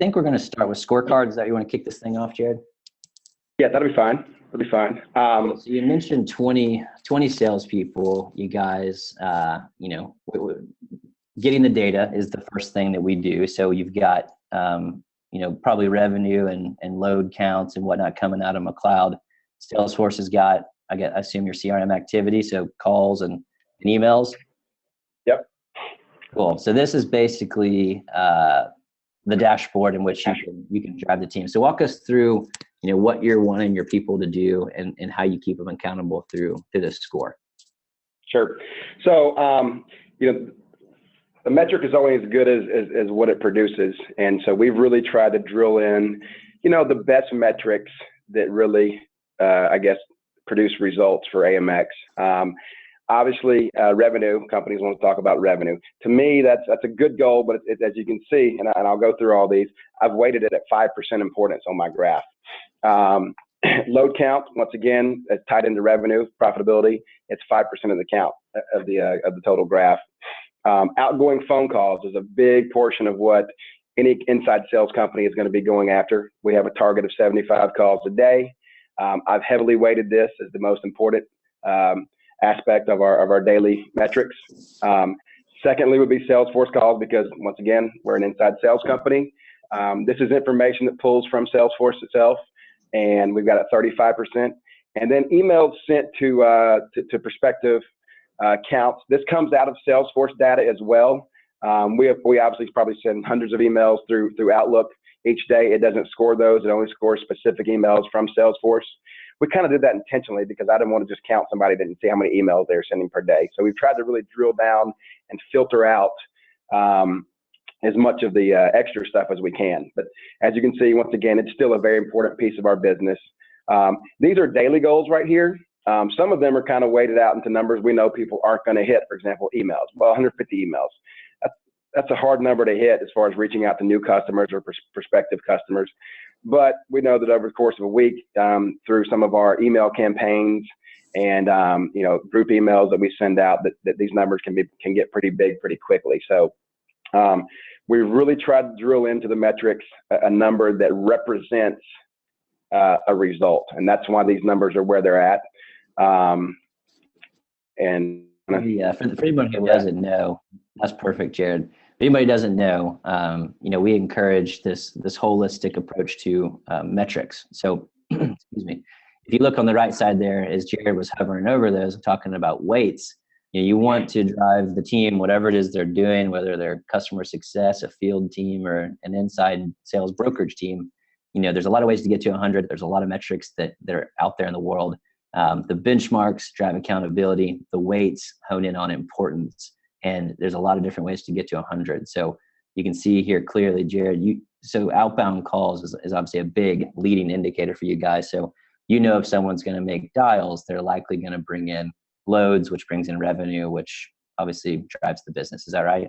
think we're going to start with scorecards. That you want to kick this thing off, Jared? Yeah, that'll be fine. That'll be fine. So you mentioned 20 salespeople. You guys, getting the data is the first thing that we do. So you've got, probably revenue and load counts and whatnot coming out of McLeod. Salesforce has got, I assume, your CRM activity, so calls and emails. Yep. Cool. So this is basically the dashboard in which you can drive the team. So walk us through, what you're wanting your people to do and how you keep them accountable through this score. Sure. So, the metric is only as good as what it produces. And so we've really tried to drill in, the best metrics that really, produce results for AMX. Obviously, revenue, companies want to talk about revenue. To me, that's a good goal, but as you can see, and I'll go through all these, I've weighted it at 5% importance on my graph. Load count, once again, is tied into revenue, profitability. It's 5% of the count of the total graph. Outgoing phone calls is a big portion of what any inside sales company is going to be going after. We have a target of 75 calls a day. I've heavily weighted this as the most important aspect of our daily metrics. Secondly would be Salesforce calls, because once again, we're an inside sales company. This is information that pulls from Salesforce itself, and we've got a 35%. And then emails sent to prospective counts. This comes out of Salesforce data as well. We obviously probably send hundreds of emails through Outlook each day. It doesn't score those. It only scores specific emails from Salesforce. We kind of did that intentionally because I didn't want to just count somebody that didn't see how many emails they were sending per day. So we've tried to really drill down and filter out as much of the extra stuff as we can. But as you can see, once again, it's still a very important piece of our business. These are daily goals right here. Some of them are kind of weighted out into numbers we know people aren't going to hit. For example, emails. Well, 150 emails. That's a hard number to hit as far as reaching out to new customers or prospective customers. But we know that over the course of a week, through some of our email campaigns and group emails that we send out, that these numbers can get pretty big pretty quickly. So we've really tried to drill into the metrics, a number that represents a result, and that's why these numbers are where they're at. For anybody who doesn't know, that's perfect, Jared. If anybody doesn't know, we encourage this holistic approach to metrics. So, excuse me. If you look on the right side there, as Jared was hovering over those, talking about weights, you want to drive the team, whatever it is they're doing, whether they're customer success, a field team, or an inside sales brokerage team. There's a lot of ways to get to 100. There's a lot of metrics that are out there in the world. The benchmarks drive accountability. The weights hone in on importance. And there's a lot of different ways to get to 100. So you can see here clearly, Jared, so outbound calls is obviously a big leading indicator for you guys. So if someone's going to make dials, they're likely going to bring in loads, which brings in revenue, which obviously drives the business. Is that right?